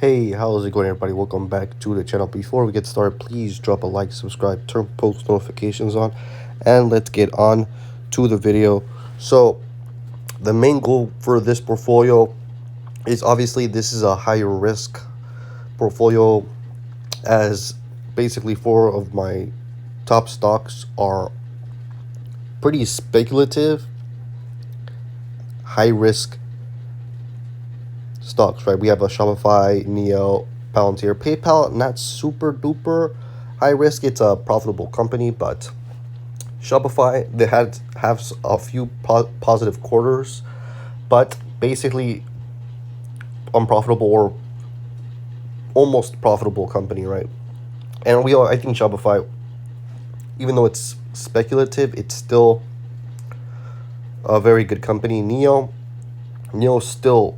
Hey, how's it going, everybody? Welcome back to the channel. Before we get started, please drop a like, subscribe, turn post notifications on, and let's get on to the video. So, the main goal for this portfolio is obviously this is a higher risk portfolio, as basically four of my top stocks are pretty speculative, high risk stocks, right? We have a Shopify, Neo, Palantir, PayPal, not super duper high risk. It's a profitable company, but Shopify, they have a few positive quarters, but basically unprofitable or almost profitable company, right? And I think Shopify, even though it's speculative, it's still a very good company. Neo still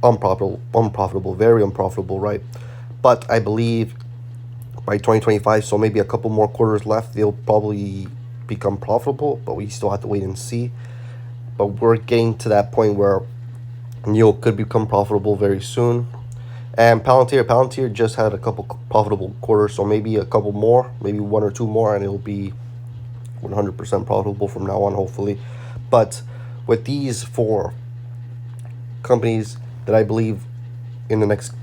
unprofitable, very unprofitable, right? But I believe by 2025, so maybe a couple more quarters left, they'll probably become profitable, but we still have to wait and see. But we're getting to that point where Neo could become profitable very soon. And Palantir just had a couple profitable quarters, so maybe a couple more, maybe one or two more, and it'll be 100% profitable from now on, hopefully. But with these four companies that I believe in the next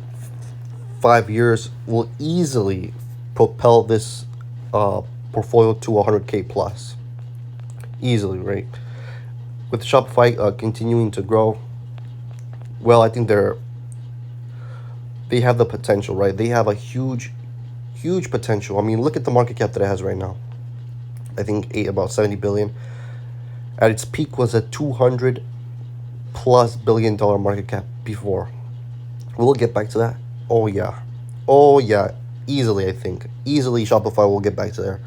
5 years will easily propel this portfolio to 100K plus, easily, right? With Shopify continuing to grow, well, I think they have the potential, right? They have a huge potential. I mean, look at the market cap that it has right now. I think about 70 billion. At its peak was a 200 plus billion dollar market cap before. We'll get back to that. Oh yeah, easily. I think easily Shopify will get back to there,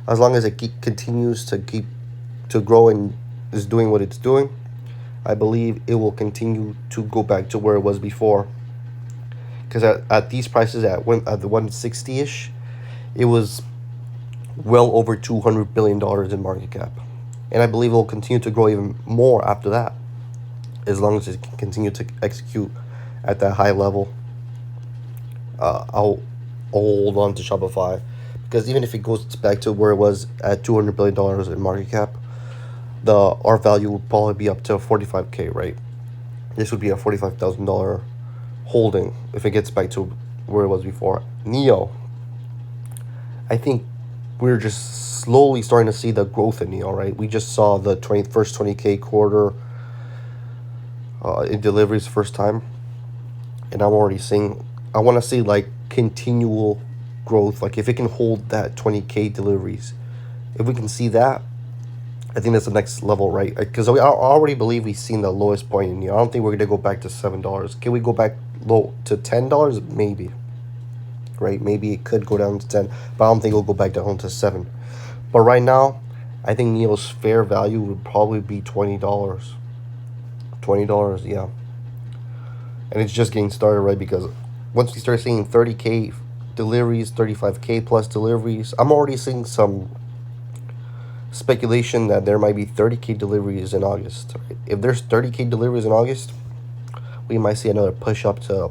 as long as it continues to grow and is doing what it's doing. I believe it will continue to go back to where it was before. Because at these prices, at the 160-ish, it was well over $200 billion in market cap. And I believe it will continue to grow even more after that, as long as it can continue to execute at that high level. I'll hold on to Shopify, because even if it goes back to where it was at $200 billion in market cap, our value would probably be up to 45K, right? This would be a $45,000 holding if it gets back to where it was before. Neo, I think we're just slowly starting to see the growth in Neo, right? We just saw the first 20K quarter in deliveries first time, and I'm already seeing, I want to see like continual growth. Like if it can hold that 20K deliveries, if we can see that, I think that's the next level, right? Because I already believe we've seen the lowest point in Neo. I don't think we're going to go back to $7. Can we go back low to $10? Maybe, right? Maybe it could go down to 10, but I don't think it'll go back down to 7. But right now, I think Neo's fair value would probably be $20. $20, yeah. And it's just getting started, right? Because once we start seeing 30K deliveries, 35K plus deliveries, I'm already seeing some speculation that there might be 30K deliveries in August. Right? If there's 30K deliveries in August, we might see another push up to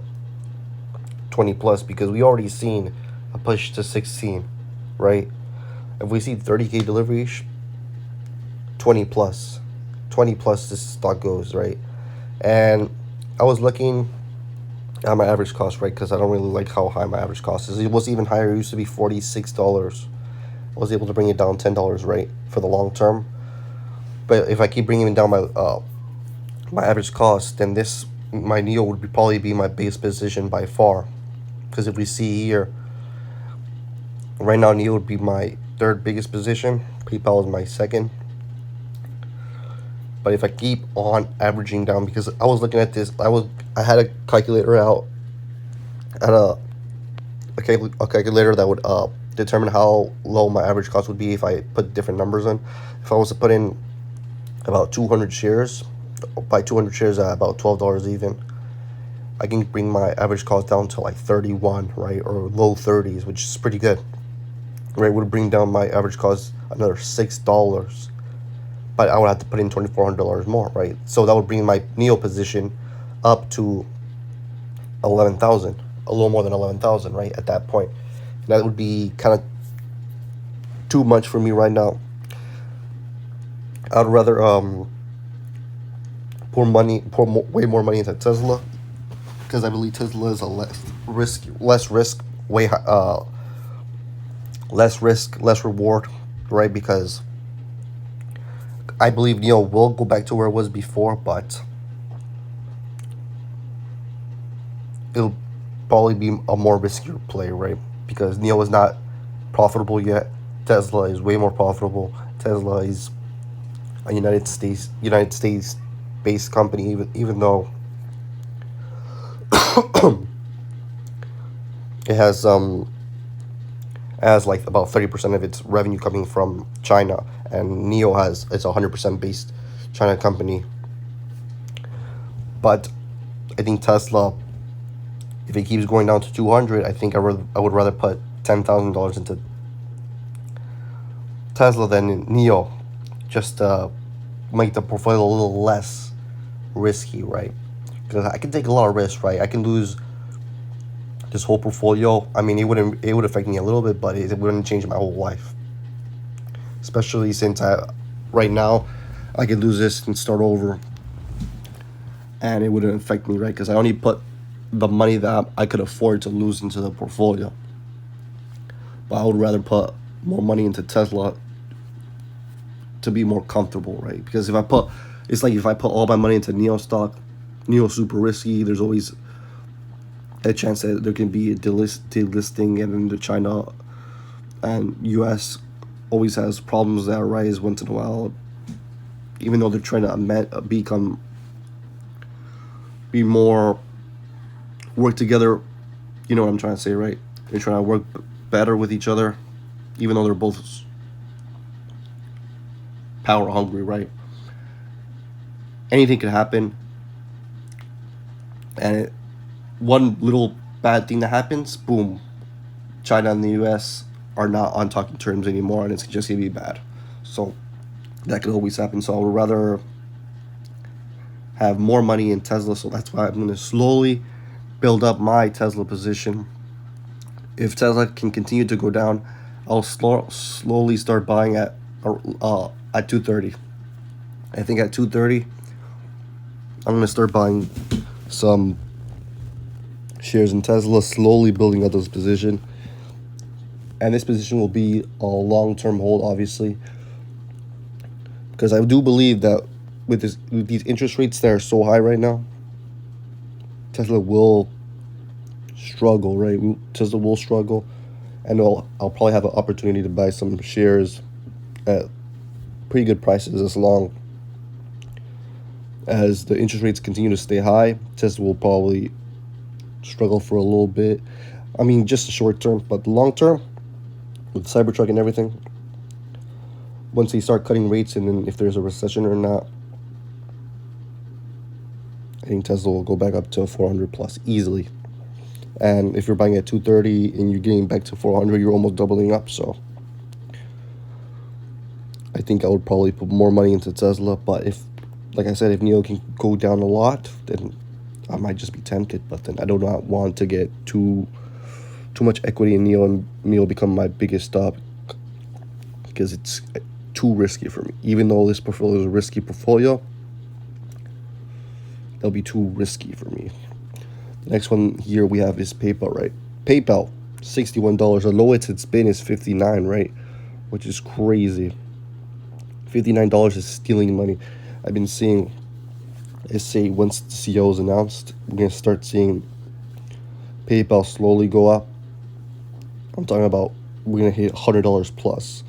20 plus, because we already seen a push to 16, right? If we see 30K deliveries, 20 plus this stock goes, right? And I was looking at my average cost, right? Because I don't really like how high my average cost is. It was even higher. It used to be $46. I was able to bring it down $10, right, for the long term. But if I keep bringing down my average cost, then my Neo would probably be my base position by far. Because if we see here, right now Neo would be my third biggest position. PayPal is my second. But if I keep on averaging down, because I was looking at this, I had a calculator out, at a calculator that would determine how low my average cost would be if I put different numbers in. If I was to put in about 200 shares, by 200 shares at about $12 even, I can bring my average cost down to like 31, right, or low 30s, which is pretty good, right? It would bring down my average cost another $6, but I would have to put in $2,400 more, right? So that would bring my Neo position up to 11,000, a little more than 11,000, right? At that point, that would be kind of too much for me right now. I'd rather way more money into Tesla because I believe Tesla is a less risk, less risk, less reward, right? Because I believe Neo will go back to where it was before, but it'll probably be a more riskier play, right? Because Neo is not profitable yet. Tesla is way more profitable. Tesla is a United States based company, even though it has like about 30% of its revenue coming from China, and Neo has it's 100% based China company. But I think Tesla, if it keeps going down to 200, I think I would rather put $10,000 into Tesla than in Neo, just to make the portfolio a little less risky, right? Because I can take a lot of risks, right? I can lose this whole portfolio. I mean, it would affect me a little bit, but it wouldn't change my whole life. Especially since right now, I could lose this and start over, and it wouldn't affect me, right? Because I only put the money that I could afford to lose into the portfolio. But I would rather put more money into Tesla to be more comfortable, right? Because it's like if I put all my money into Neo stock, Neo super risky. There's always a chance that there can be a delisting, and then the China and U.S. always has problems that arise once in a while. Even though they're trying to be more work together, you know what I'm trying to say, right? They're trying to work better with each other, even though they're both power hungry, right? Anything could happen, and one little bad thing that happens, boom, China and the U.S. are not on talking terms anymore, and it's just gonna be bad. So that could always happen. So I would rather have more money in Tesla. So that's why I'm gonna slowly build up my Tesla position. If Tesla can continue to go down, I'll slowly start buying at 230. I think at 230, I'm gonna start buying some shares in Tesla, slowly building up this position. And this position will be a long-term hold, obviously, because I do believe that with these interest rates that are so high right now, Tesla will struggle, right? Tesla will struggle, and I'll probably have an opportunity to buy some shares at pretty good prices as long as the interest rates continue to stay high. Tesla will probably struggle for a little bit. I mean, just the short term, but the long term, with Cybertruck and everything, once they start cutting rates, and then if there's a recession or not, I think Tesla will go back up to 400 plus easily. And if you're buying at 230 and you're getting back to 400, you're almost doubling up. So I think I would probably put more money into Tesla. But like I said, if Neo can go down a lot, then I might just be tempted. But then I do not want to get too much equity in Neo, and Neo become my biggest stop, because it's too risky for me. Even though this portfolio is a risky portfolio, it'll be too risky for me. The next one here we have is PayPal, right? PayPal, $61. The lowest it's been is $59, right? Which is crazy. $59 is stealing money. I've been seeing, let's say, once the CEO is announced, we're going to start seeing PayPal slowly go up. I'm talking about we're going to hit $100 plus.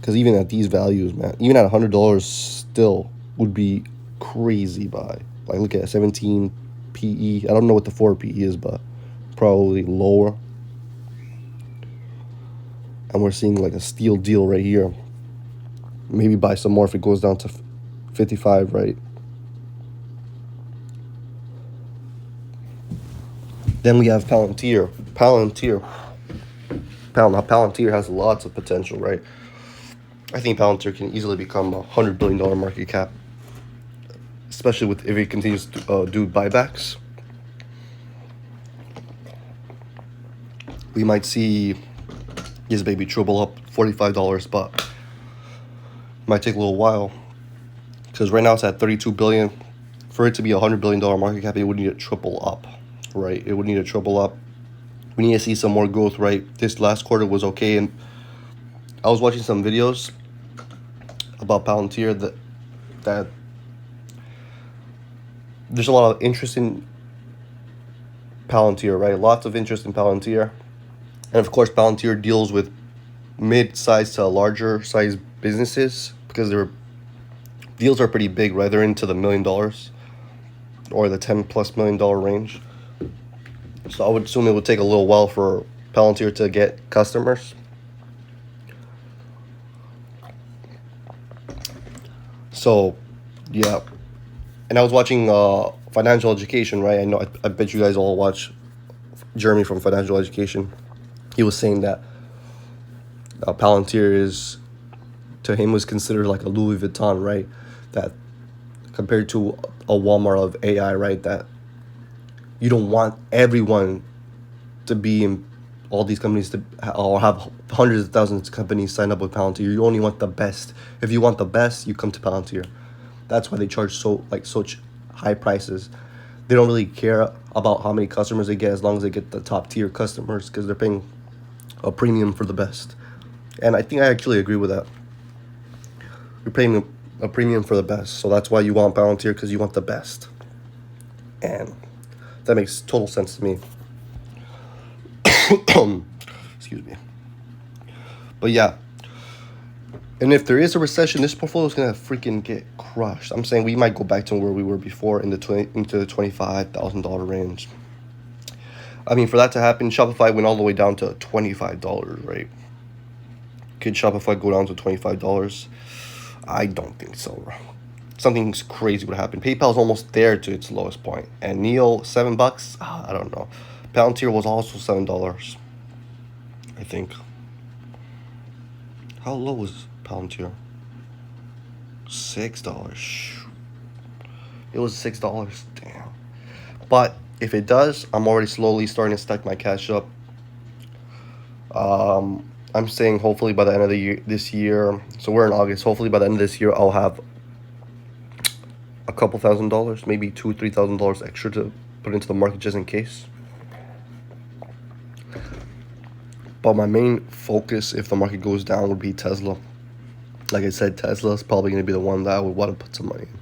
Because even at these values, man, even at $100 still would be crazy buy. Like, look at 17 PE. I don't know what the 4 PE is, but probably lower. And we're seeing like a steal deal right here. Maybe buy some more if it goes down to 55, right? Then we have Palantir. Palantir has lots of potential, right? I think Palantir can easily become a $100 billion market cap, especially if it continues to do buybacks. we might see this baby triple up $45, but it might take a little while because right now it's at 32 billion. For it to be $100 billion market cap, it would need to triple up, right? It would need to triple up. We need to see some more growth, right? This last quarter was okay, and I was watching some videos about Palantir that there's a lot of interest in Palantir, right? Lots of interest in Palantir. And of course, Palantir deals with mid-sized to larger size businesses because their deals are pretty big, right? They're into the $1 million or the $10+ million range. So I would assume it would take a little while for Palantir to get customers. So, yeah. And I was watching Financial Education, right? I bet you guys all watch Jeremy from Financial Education. He was saying that Palantir is, to him, was considered like a Louis Vuitton, right? That compared to a Walmart of AI, right? That you don't want everyone to be in all these companies or have hundreds of thousands of companies sign up with Palantir. You only want the best. If you want the best, you come to Palantir. That's why they charge such high prices. They don't really care about how many customers they get as long as they get the top tier customers because they're paying a premium for the best. And I think I actually agree with that. You're paying a premium for the best, so that's why you want Palantir, because you want the best. And that makes total sense to me. Excuse me. But yeah. And if there is a recession, this portfolio is gonna freaking get crushed. I'm saying we might go back to where we were before into the $25,000 range. I mean, for that to happen, Shopify went all the way down to $25, right? Could Shopify go down to $25? I don't think so. Something crazy would happen. PayPal's almost there to its lowest point, and Neo $7. I don't know. Palantir was also $7, I think. How low was Palantir? $6. It was $6. Damn. But if it does, I'm already slowly starting to stack my cash up. I'm saying hopefully by the end of this year, so we're in August, hopefully by the end of this year, I'll have a couple $1,000, maybe $2,000, $3,000 extra to put into the market just in case. But my main focus, if the market goes down, would be Tesla. Like I said, Tesla is probably going to be the one that I would want to put some money in.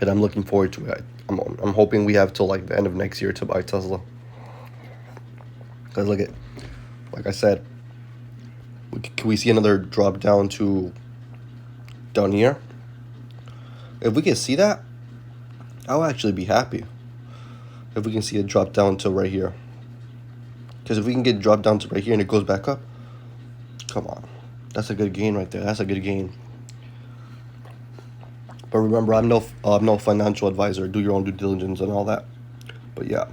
And I'm looking forward to it. I'm hoping we have till like the end of next year to buy Tesla. Because like I said, can we see another drop down here? If we can see that, I'll actually be happy. If we can see it drop down to right here. Because if we can get dropped down to right here and it goes back up, come on. That's a good gain right there. That's a good gain. But remember, I'm no financial advisor. Do your own due diligence and all that. But yeah.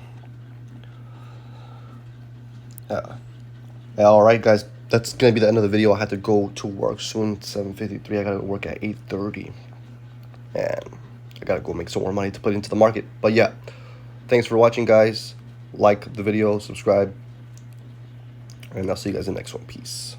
All right, guys. That's going to be the end of the video. I had to go to work soon. It's 7:53. I got to work at 8:30. And I got to go make some more money to put into the market. But yeah. Thanks for watching, guys. Like the video. Subscribe. And I'll see you guys in the next one. Peace.